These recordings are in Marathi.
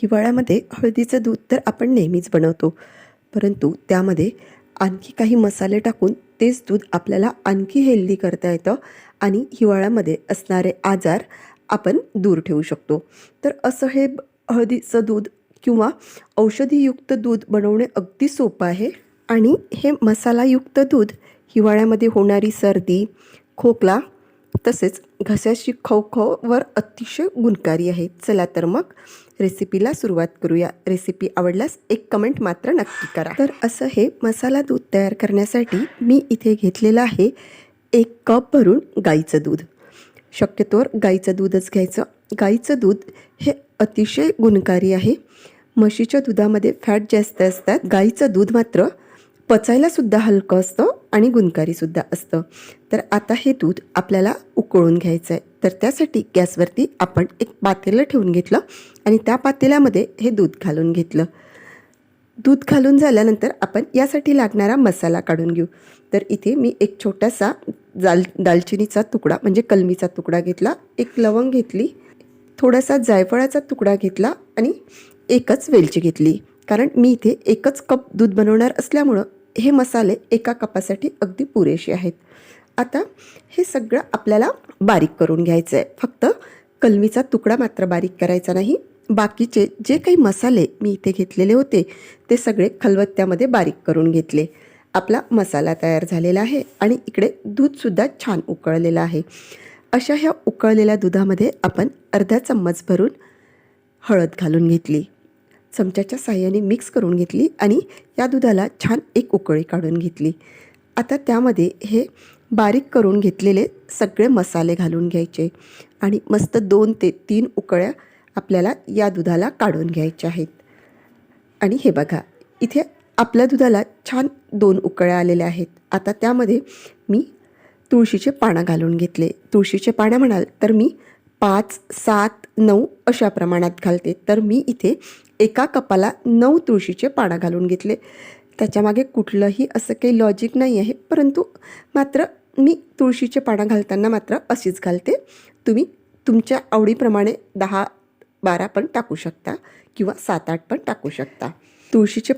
हिवाळ्यामध्ये हळदीचं दूध तर आपण नेहमीच बनवतो, परंतु त्यामध्ये आणखी काही मसाले टाकून तेच दूध आपल्याला आणखी हेल्दी करता येतं आणि हिवाळ्यामध्ये असणारे आजार आपण दूर ठेवू शकतो. तर असं हे हळदीचं दूध किंवा औषधीयुक्त दूध बनवणे अगदी सोपं आहे आणि हे मसालायुक्त दूध हिवाळ्यामध्ये होणारी सर्दी, खोकला तसेच घशाची खवखववर अतिशय गुणकारी आहे. चला तर मग रेसिपीला सुरुवात करूया. रेसिपी आवडल्यास एक कमेंट मात्र नक्की करा. तर असं हे मसाला दूध तयार करण्यासाठी मी इथे घेतलेलं आहे 1 कप भरून गाईचं दूध. शक्यतोवर गाईचं दूधच घ्यायचं. गाईचं दूध हे अतिशय गुणकारी आहे. म्हशीच्या दुधामध्ये फॅट जास्त असतात. गाईचं दूध मात्र पचायलासुद्धा हलकं असतं आणि गुणकारीसुद्धा असतं. तर आता हे दूध आपल्याला उकळून घ्यायचं आहे. तर त्यासाठी गॅसवरती आपण एक पातेलं ठेवून घेतलं आणि त्या पातेल्यामध्ये हे दूध घालून घेतलं. दूध घालून झाल्यानंतर आपण यासाठी लागणारा मसाला काढून घेऊ. तर इथे मी एक छोटासा दालचिनीचा तुकडा म्हणजे कलमीचा तुकडा घेतला, एक लवंग घेतली, थोडासा जायफळाचा तुकडा घेतला आणि एकच वेलची घेतली. कारण मी इथे एकच कप दूध बनवणार असल्यामुळं हे मसाले एका कपासाठी अगदी पुरेसे आहेत. आता हे सगळं आपल्याला बारीक करून घ्यायचं आहे. फक्त कलमीचा तुकडा मात्र बारीक करायचा नाही. बाकीचे जे काही मसाले मी इथे घेतलेले होते ते सगळे खलबत्त्यामध्ये बारीक करून घेतले. आपला मसाला तयार झालेला आहे आणि इकडे दूधसुद्धा छान उकळलेलं आहे. अशा ह्या उकळलेल्या दुधामध्ये आपण अर्धा चम्मच भरून हळद घालून घेतली. चमच्याच्या साहाय्याने मिक्स करून घेतली आणि या दुधाला छान एक उकळी काढून घेतली. आता त्यामध्ये हे बारीक करून घेतलेले सगळे मसाले घालून घ्यायचे आणि मस्त 2 ते 3 उकळ्या आपल्याला या दुधाला काढून घ्यायच्या आहेत. आणि हे बघा, इथे आपल्या दुधाला छान 2 उकळ्या आलेल्या आहेत. आता त्यामध्ये मी तुळशीचे पानं घालून घेतले. तुळशीचे पानं म्हणाल तर मी 5, 7, 9 अशा प्रमाणात घालते. तर मी इथे एका कपाला 9 तुळशीचे पानं घालून घेतले. त्याच्यामागे कुठलंही असं काही लॉजिक नाही आहे, परंतु मात्र मी तुळशीचे पानं घालताना मात्र अशीच घालते. तुम्ही तुमच्या आवडीप्रमाणे 10-12 पण टाकू शकता किंवा 7-8 पण टाकू शकता. तुळशीचे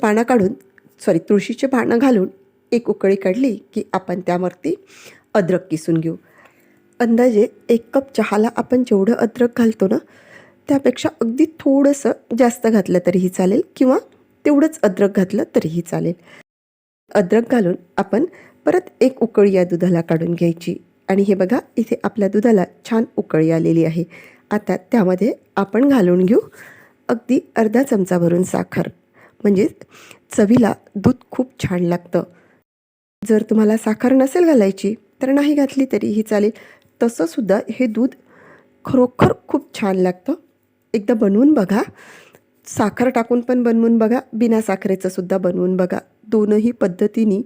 पानं घालून एक उकळी काढली की आपण त्यावरती अद्रक किसून घेऊ. अंदाजे 1 कप चहाला आपण जेवढं अद्रक घालतो ना, त्यापेक्षा अगदी थोडंसं जास्त घातलं तरीही चालेल किंवा तेवढंच अद्रक घातलं तरीही चालेल. अद्रक घालून आपण परत एक उकळी या दुधाला काढून घ्यायची आणि हे बघा, इथे आपल्या दुधाला छान उकळी आलेली आहे. आता त्यामध्ये आपण घालून घेऊ अगदी अर्धा चमचा भरून साखर. म्हणजे चवीला दूध खूप छान लागतं. जर तुम्हाला साखर नसेल घालायची तर नाही घातली तरीही चालेल. तसंसुद्धा हे दूध खरोखर खूप छान लागतं. एकदा बनवून बघा. साखर टाकून पण बनवून बघा, बिना साखरेचं सुद्धा बनवून बघा. दोनही पद्धतीने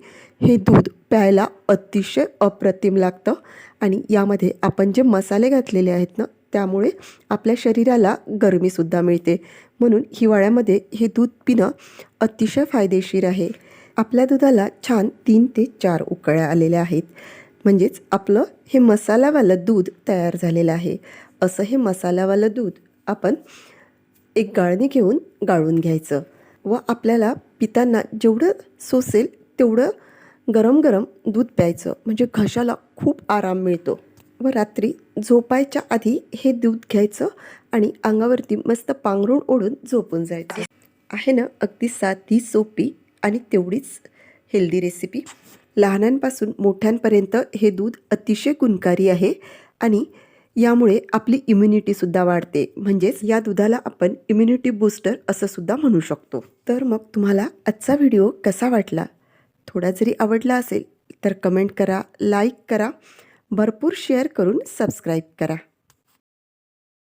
हे दूध प्यायला अतिशय अप्रतिम लागतं आणि यामध्ये आपण जे मसाले घातलेले आहेत ना, त्यामुळे आपल्या शरीराला गरमीसुद्धा मिळते. म्हणून हिवाळ्यामध्ये हे दूध पिणं अतिशय फायदेशीर आहे. आपल्या दुधाला छान 3 ते 4 उकळ्या आलेल्या आहेत. म्हणजेच आपलं हे मसालावालं दूध तयार झालेलं आहे. असं हे मसालावालं दूध आपण एक गाळणी घेऊन गाळून घ्यायचं व आपल्याला पिताना जेवढं सोसेल तेवढं गरम गरम दूध प्यायचं. म्हणजे घशाला खूप आराम मिळतो. व रात्री झोपायच्या आधी हे दूध घ्यायचं आणि अंगावरती मस्त पांघरूण ओढून झोपून जायचं. आहे ना अगदी साधी, सोपी आणि तेवढीच हेल्दी रेसिपी. लहानांपासून मोठ्यांपर्यंत हे दूध अतिशय गुणकारी आहे आणि यामुळे आपली इम्युनिटीसुद्धा वाढते. म्हणजेच या दुधाला आपण इम्युनिटी बूस्टर असं सुद्धा म्हणू शकतो. तर मग तुम्हाला आजचा व्हिडिओ कसा वाटला? थोडा जरी आवडला असेल तर कमेंट करा, लाईक करा, भरपूर शेअर करून सबस्क्राईब करा.